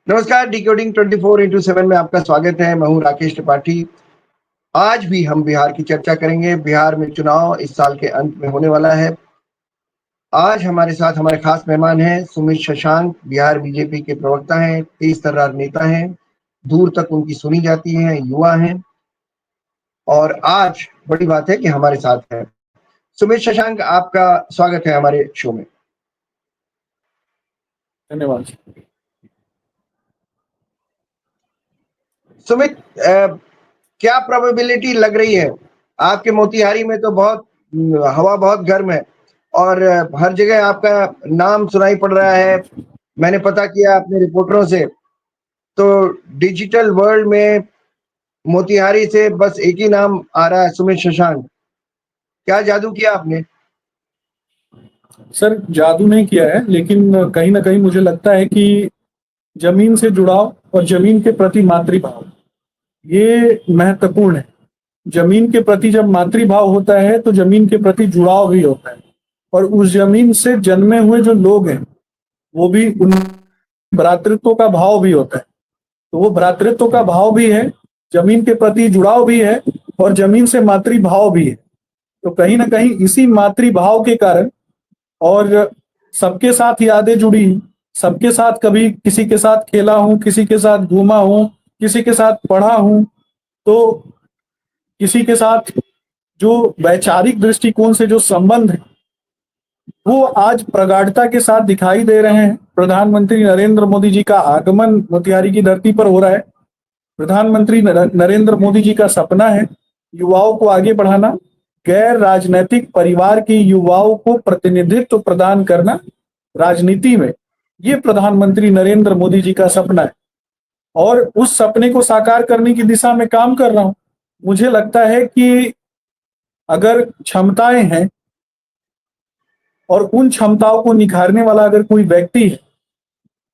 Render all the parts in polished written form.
नमस्कार, डिकोडिंग 24/7 में आपका स्वागत है। मैं हूँ राकेश त्रिपाठी। आज भी हम बिहार की चर्चा करेंगे। बिहार में चुनाव इस साल के अंत में होने वाला है। आज हमारे साथ हमारे खास मेहमान हैं सुमित शशांक, बिहार बीजेपी के प्रवक्ता हैं, तेज तर्रार नेता हैं, दूर तक उनकी सुनी जाती है, युवा हैं और आज बड़ी बात है कि हमारे साथ हैं। सुमित शशांक, आपका स्वागत है हमारे शो में। धन्यवाद। सुमित, क्या प्रोबेबिलिटी लग रही है? आपके मोतिहारी में तो बहुत हवा बहुत गर्म है और हर जगह आपका नाम सुनाई पड़ रहा है। मैंने पता किया अपने रिपोर्टरों से, तो डिजिटल वर्ल्ड में मोतिहारी से बस एक ही नाम आ रहा है, सुमित शशांक। क्या जादू किया आपने? सर, जादू नहीं किया है, लेकिन कहीं ना कहीं मुझे लगता है कि जमीन से जुड़ाव और जमीन के प्रति मातृभाव ये महत्वपूर्ण है। जमीन के प्रति जब मातृभाव होता है तो जमीन के प्रति जुड़ाव भी होता है, और उस जमीन से जन्मे हुए जो लोग हैं वो भी उन भ्रातृत्व का भाव भी होता है। तो वो भ्रातृत्व का भाव भी है, जमीन के प्रति जुड़ाव भी है और जमीन से मातृभाव भी है। तो कहीं ना कहीं इसी मातृभाव के कारण और सबके साथ यादें जुड़ी, सबके साथ कभी किसी के साथ खेला हूं, किसी के साथ घूमा हूं, किसी के साथ पढ़ा हूं, तो किसी के साथ जो वैचारिक दृष्टिकोण से जो संबंध है वो आज प्रगाढ़ता के साथ दिखाई दे रहे हैं। प्रधानमंत्री नरेंद्र मोदी जी का आगमन मोतिहारी की धरती पर हो रहा है। प्रधानमंत्री नरेंद्र मोदी जी का सपना है युवाओं को आगे बढ़ाना, गैर राजनीतिक परिवार की युवाओं को प्रतिनिधित्व प्रदान करना राजनीति में। ये प्रधानमंत्री नरेंद्र मोदी जी का सपना है और उस सपने को साकार करने की दिशा में काम कर रहा हूं। मुझे लगता है कि अगर क्षमताएं हैं और उन क्षमताओं को निखारने वाला अगर कोई व्यक्ति है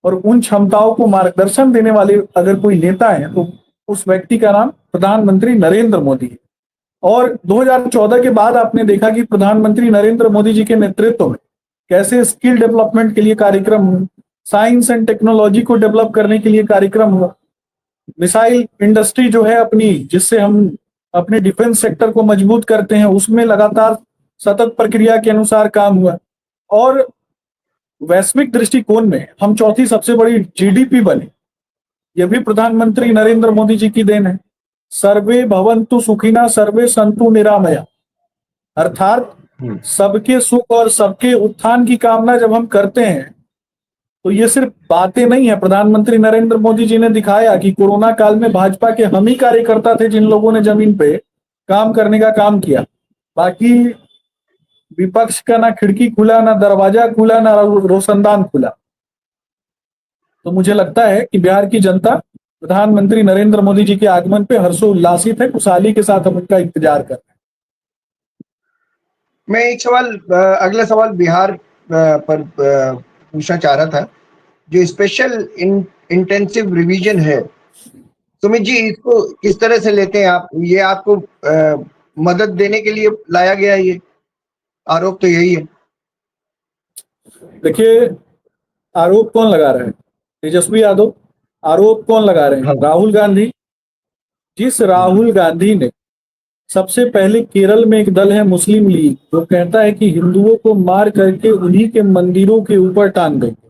और उन क्षमताओं को मार्गदर्शन देने वाले अगर कोई नेता है तो उस व्यक्ति का नाम प्रधानमंत्री नरेंद्र मोदी है। और 2014 के बाद आपने देखा कि प्रधानमंत्री नरेंद्र मोदी जी के नेतृत्व में कैसे स्किल डेवलपमेंट के लिए कार्यक्रम हुए, साइंस एंड टेक्नोलॉजी को डेवलप करने के लिए कार्यक्रम हुआ, मिसाइल इंडस्ट्री जो है अपनी, जिससे हम अपने डिफेंस सेक्टर को मजबूत करते हैं, उसमें लगातार सतत प्रक्रिया के अनुसार काम हुआ। और वैश्विक दृष्टिकोण में हम चौथी सबसे बड़ी जीडीपी बने, यह भी प्रधानमंत्री नरेंद्र मोदी जी की देन है। सर्वे भवन्तु सुखिना सर्वे सन्तु निरामया, अर्थात सबके सुख और सबके उत्थान की कामना जब हम करते हैं तो ये सिर्फ बातें नहीं है। प्रधानमंत्री नरेंद्र मोदी जी ने दिखाया कि कोरोना काल में भाजपा के हम ही कार्यकर्ता थे जिन लोगों ने जमीन पे काम करने का काम किया। बाकी विपक्ष का ना खिड़की खुला, ना दरवाजा खुला, ना रोशनदान खुला। तो मुझे लगता है कि बिहार की जनता प्रधानमंत्री नरेंद्र मोदी जी के आगमन पे हर्षोल्लासित है, खुशहाली के साथ हम उनका इंतजार कर रहे हैं। मैं एक सवाल, अगला सवाल बिहार पर पूछना चाह रहा था। जो स्पेशल इंटेंसिव रिवीजन है, सुमित जी, इसको किस तरह से लेते हैं आप? ये आपको मदद देने के लिए लाया गया है? ये आरोप तो यही है। देखिए, आरोप कौन लगा रहे हैं? तेजस्वी यादव। आरोप कौन लगा रहे हैं? हाँ। राहुल गांधी। जिस राहुल गांधी ने सबसे पहले केरल में एक दल है मुस्लिम लीग, जो कहता है कि हिंदुओं को मार करके उन्हीं के मंदिरों के ऊपर टांग देंगे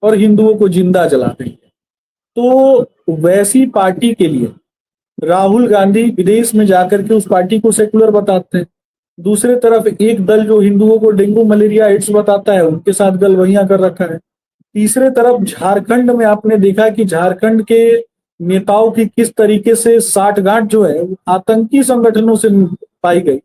और हिंदुओं को जिंदा जला देंगे, तो वैसी पार्टी के लिए राहुल गांधी विदेश में जाकर के उस पार्टी को सेकुलर बताते हैं। दूसरे तरफ एक दल जो हिंदुओं को डेंगू मलेरिया एड्स बताता है, उनके साथ गलवहियां कर रखा है। तीसरे तरफ झारखंड में आपने देखा कि झारखंड के नेताओं की किस तरीके से साठगांठ जो है आतंकी संगठनों से पाई गई,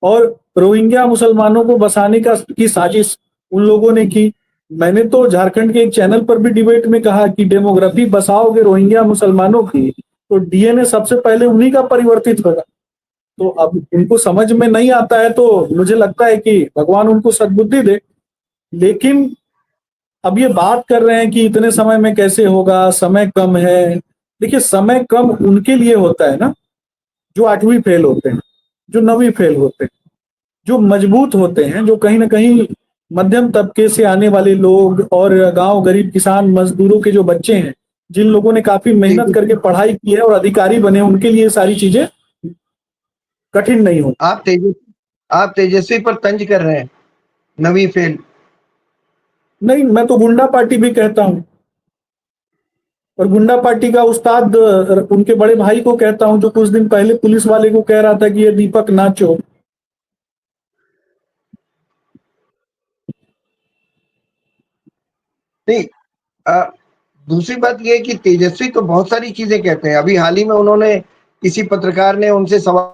और रोहिंग्या मुसलमानों को बसाने की साजिश उन लोगों ने की। मैंने तो झारखंड के एक चैनल पर भी डिबेट में कहा कि डेमोग्राफी बसाओगे रोहिंग्या मुसलमानों की तो डीएनए सबसे पहले उन्हीं का परिवर्तित होगा। तो अब उनको समझ में नहीं आता है, तो मुझे लगता है कि भगवान उनको सद्बुद्धि दे। लेकिन अब ये बात कर रहे हैं कि इतने समय में कैसे होगा, समय कम है। देखिए, समय कम उनके लिए होता है ना जो 8वीं फेल होते हैं, जो 9वीं फेल होते हैं, जो मजबूत होते हैं, जो कहीं ना कहीं मध्यम तबके से आने वाले लोग और गांव गरीब किसान मजदूरों के जो बच्चे हैं जिन लोगों ने काफी मेहनत करके पढ़ाई की है और अधिकारी बने, उनके लिए सारी चीजें कठिन नहीं हो। आप तेजस्वी पर तंज कर रहे हैं, नवी फेल। नहीं, मैं तो गुंडा पार्टी भी कहता हूं, और गुंडा पार्टी का उस्ताद उनके बड़े भाई को कहता हूं, जो कुछ दिन पहले पुलिस वाले को कह रहा था कि ये दीपक नाचो। नहीं, दूसरी बात ये है कि तेजस्वी तो बहुत सारी चीजें कहते हैं। अभी हाल ही में उन्होंने, किसी पत्रकार ने उनसे सवाल,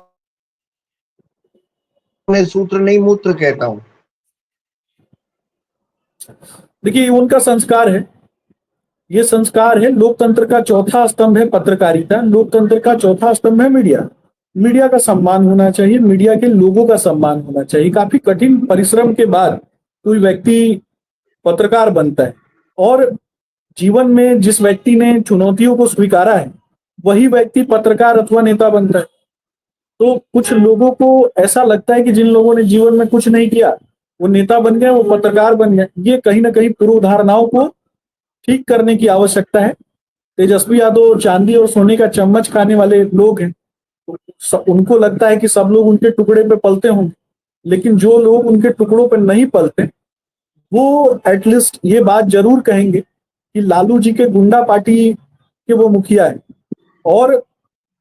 में सूत्र नहीं मूत्र कहता हूं। देखिए, उनका संस्कार है, ये संस्कार है। लोकतंत्र का चौथा स्तंभ है पत्रकारिता, लोकतंत्र का चौथा स्तंभ है मीडिया। मीडिया का सम्मान होना चाहिए, मीडिया के लोगों का सम्मान होना चाहिए। काफी कठिन परिश्रम के बाद कोई व्यक्ति पत्रकार बनता है, और जीवन में जिस व्यक्ति ने चुनौतियों को स्वीकारा है, वही व्यक्ति पत्रकार अथवा नेता बनता है। तो कुछ लोगों को ऐसा लगता है कि जिन लोगों ने जीवन में कुछ नहीं किया, वो नेता बन गए, वो पत्रकार बन गए। ये कहीं ना कहीं पूर्व धारणाओं को ठीक करने की आवश्यकता है। तेजस्वी यादव चांदी और सोने का चम्मच खाने वाले लोग हैं, तो उनको लगता है कि सब लोग उनके टुकड़े पे पलते होंगे, लेकिन जो लोग उनके टुकड़ों पे नहीं पलते, वो एटलीस्ट ये बात जरूर कहेंगे कि लालू जी के गुंडा पार्टी के वो मुखिया है। और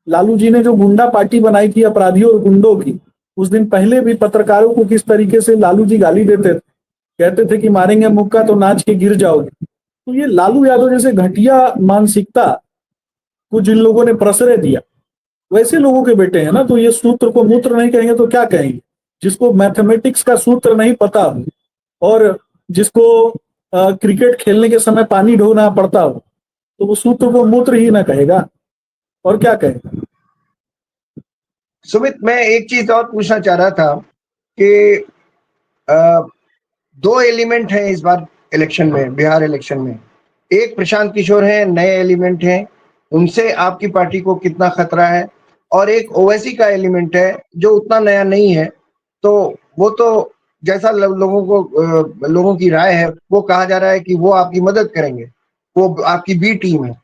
लालू जी ने जो गुंडा पार्टी बनाई थी अपराधियों और गुंडों की, उस दिन पहले भी पत्रकारों को किस तरीके से लालू जी गाली देते थे, कहते थे कि मारेंगे मुक्का तो नाच के गिर जाओगे। तो ये लालू यादव जैसे घटिया मानसिकता को जिन लोगों ने प्रश्रय दिया, वैसे लोगों के बेटे हैं ना। तो ये सूत्र को मूत्र नहीं कहेंगे तो क्या कहेंगे? जिसको मैथमेटिक्स का सूत्र नहीं पता हो, और जिसको क्रिकेट खेलने के समय पानी ढोना पड़ता हो, तो वो सूत्र को मूत्र ही ना कहेगा, और क्या कहेगा? सुमित, मैं एक चीज और पूछना चाह रहा था कि दो एलिमेंट हैं इस बार इलेक्शन में, बिहार इलेक्शन में। एक प्रशांत किशोर हैं, नए एलिमेंट हैं, उनसे आपकी पार्टी को कितना खतरा है? और एक ओवैसी का एलिमेंट है जो उतना नया नहीं है, तो वो तो जैसा लोगों की राय है, वो कहा जा रहा है कि वो आपकी मदद करेंगे, वो आपकी बी टीम है।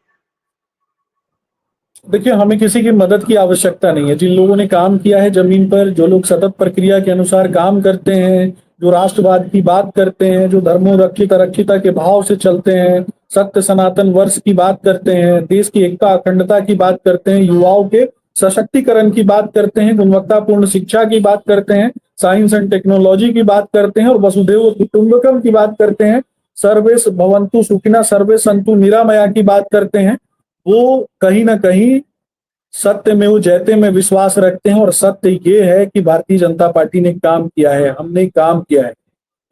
देखिए, हमें किसी की मदद की आवश्यकता नहीं है। जिन लोगों ने काम किया है जमीन पर, जो लोग सतत प्रक्रिया के अनुसार काम करते हैं, जो राष्ट्रवाद की बात करते हैं, जो धर्मोरक्षित अरक्षिता के भाव से चलते हैं, सत्य सनातन वर्ष की बात करते हैं, देश की एकता अखंडता की बात करते हैं, युवाओं के सशक्तिकरण की बात करते हैं, गुणवत्तापूर्ण शिक्षा की बात करते हैं, साइंस एंड टेक्नोलॉजी की बात करते हैं, और वसुधैव कुटुंबकम की बात करते हैं, सर्वे भवन्तु सुखिनः सर्वे सन्तु निरामया की बात करते हैं, वो कहीं ना कहीं सत्य में वो जयते में विश्वास रखते हैं। और सत्य ये है कि भारतीय जनता पार्टी ने काम किया है, हमने काम किया है।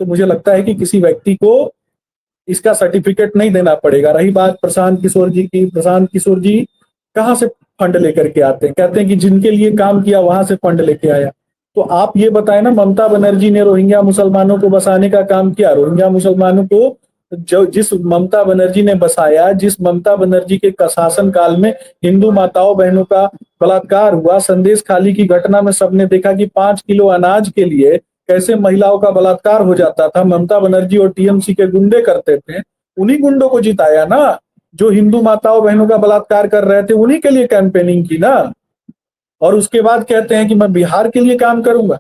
तो मुझे लगता है कि किसी व्यक्ति को इसका सर्टिफिकेट नहीं देना पड़ेगा। रही बात प्रशांत किशोर जी की, प्रशांत किशोर जी कहाँ से फंड लेकर के आते हैं? कहते हैं कि जिनके लिए काम किया वहां से फंड लेके आया। तो आप ये बताएं ना, ममता बनर्जी ने रोहिंग्या मुसलमानों को बसाने का काम किया। रोहिंग्या मुसलमानों को जो जिस ममता बनर्जी ने बसाया, जिस ममता बनर्जी के शासन काल में हिंदू माताओं बहनों का बलात्कार हुआ, संदेश खाली की घटना में सबने देखा कि 5 किलो अनाज के लिए कैसे महिलाओं का बलात्कार हो जाता था, ममता बनर्जी और टीएमसी के गुंडे करते थे। उन्हीं गुंडों को जिताया ना, जो हिंदू माताओं बहनों का बलात्कार कर रहे थे, उन्हीं के लिए कैंपेनिंग की ना। और उसके बाद कहते हैं कि मैं बिहार के लिए काम करूंगा।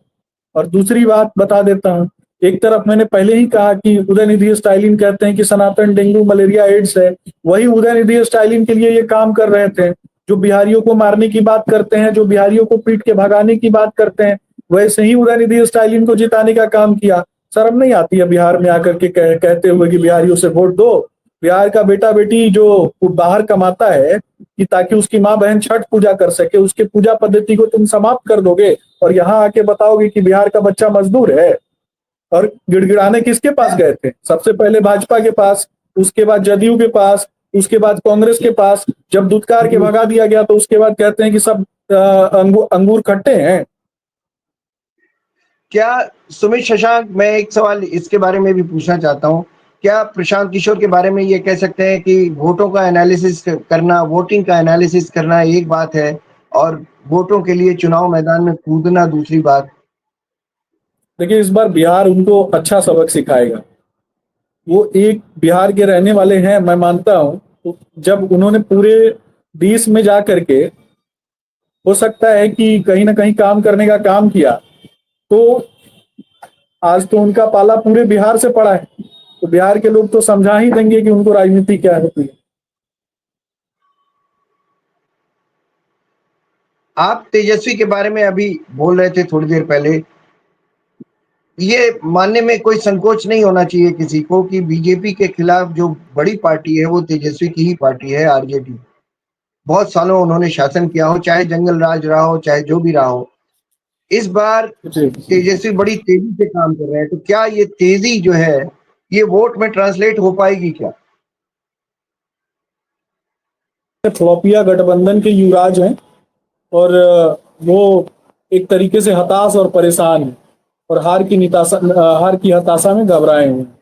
और दूसरी बात बता देता हूं, एक तरफ मैंने पहले ही कहा कि उदयनिधि स्टालिन कहते हैं कि सनातन डेंगू मलेरिया एड्स है, वही उदयनिधि स्टालिन के लिए ये काम कर रहे थे। जो बिहारियों को मारने की बात करते हैं, जो बिहारियों को पीट के भगाने की बात करते हैं, वैसे ही उदयनिधि स्टालिन को जिताने का काम किया। शर्म नहीं आती है बिहार में आकर के कहते हुए कि बिहारियों से वोट दो? बिहार का बेटा बेटी जो बाहर कमाता है कि ताकि उसकी माँ बहन छठ पूजा कर सके, उसके पूजा पद्धति को तुम समाप्त कर दोगे, और यहाँ आके बताओगे कि बिहार का बच्चा मजदूर है? और गिड़गिड़ाने किसके पास गए थे? सबसे पहले भाजपा के पास, उसके बाद जदयू के पास, उसके बाद कांग्रेस के पास। जब दुत्कार के भगा दिया गया तो उसके बाद कहते हैं कि सब अंगूर खट्टे हैं। क्या सुमित शशांक, मैं एक सवाल इसके बारे में भी पूछना चाहता हूँ। क्या प्रशांत किशोर के बारे में ये कह सकते हैं कि वोटों का एनालिसिस करना, वोटिंग का एनालिसिस करना एक बात है, और वोटों के लिए चुनाव मैदान में कूदना दूसरी बात? देखिए, इस बार बिहार उनको अच्छा सबक सिखाएगा। वो एक बिहार के रहने वाले हैं, मैं मानता हूं, तो जब उन्होंने पूरे 20 में जा करके हो सकता है कि कहीं ना कहीं काम करने का काम किया, तो आज तो उनका पाला पूरे बिहार से पड़ा है। तो बिहार के लोग तो समझा ही देंगे कि उनको राजनीति क्या होती है। आप तेजस्वी के बारे में अभी बोल रहे थे थोड़ी देर पहले, ये मानने में कोई संकोच नहीं होना चाहिए किसी को कि बीजेपी के खिलाफ जो बड़ी पार्टी है वो तेजस्वी की ही पार्टी है, आरजेडी। बहुत सालों उन्होंने शासन किया हो, चाहे जंगल राज रहा हो, चाहे जो भी रहा हो। इस बार जी। तेजस्वी बड़ी तेजी से काम कर रहे हैं, तो क्या ये तेजी जो है ये वोट में ट्रांसलेट हो पाएगी क्या? फ्लॉपिया गठबंधन के युवराज हैं और वो एक तरीके से हताश और परेशान है और हार की हताशा में घबराए हुए हैं।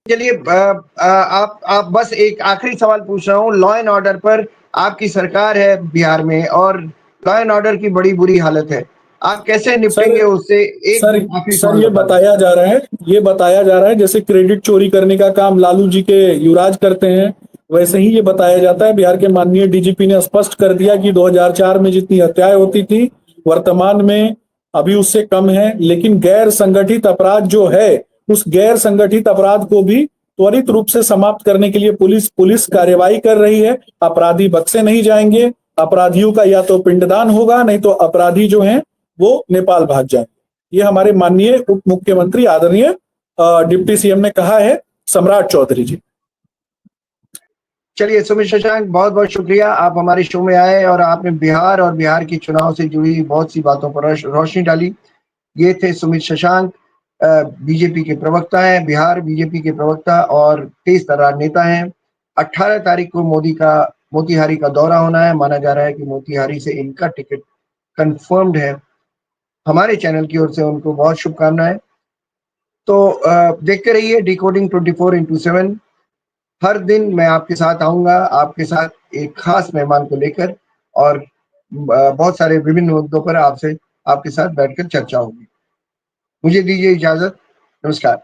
चलिए, आप बस एक आखिरी सवाल पूछ रहा हूँ। लॉ एंड ऑर्डर पर आपकी सरकार है बिहार में और लॉ एंड ऑर्डर की बड़ी बुरी हालत है, आप कैसे सर निपटेंगे उससे? एक सर आखिरी सर सवाल बता दें। ये बताया जा रहा है जैसे क्रेडिट चोरी करने का काम लालू जी के युवराज करते हैं, वैसे ही ये बताया जाता है। बिहार के माननीय डीजीपी ने स्पष्ट कर दिया कि 2004 में जितनी हत्याएं होती थी वर्तमान में अभी उससे कम है, लेकिन गैर संगठित अपराध जो है उस गैर संगठित अपराध को भी त्वरित रूप से समाप्त करने के लिए पुलिस कार्यवाही कर रही है। अपराधी बख्शे नहीं जाएंगे, अपराधियों का या तो पिंडदान होगा, नहीं तो अपराधी जो हैं वो नेपाल भाग जाएंगे। ये हमारे माननीय उप मुख्यमंत्री आदरणीय डिप्टी सीएम ने कहा है, सम्राट चौधरी जी। चलिए सुमित शशांक, बहुत बहुत शुक्रिया, आप हमारे शो में आए और आपने बिहार और बिहार के चुनाव से जुड़ी बहुत सी बातों पर रोशनी डाली। ये थे सुमित शशांक, बीजेपी के प्रवक्ता हैं, बिहार बीजेपी के प्रवक्ता और तेज तर्रार नेता हैं। 18 तारीख को मोतिहारी का दौरा होना है, माना जा रहा है कि मोतिहारी से इनका टिकट कंफर्म्ड है। हमारे चैनल की ओर से उनको बहुत शुभकामनाएं। तो देखते रहिए डिकोडिंग 24x7। हर दिन मैं आपके साथ आऊंगा, आपके साथ एक खास मेहमान को लेकर, और बहुत सारे विभिन्न मुद्दों पर आपसे आपके साथ बैठकर चर्चा होगी। मुझे दीजिए इजाजत। नमस्कार।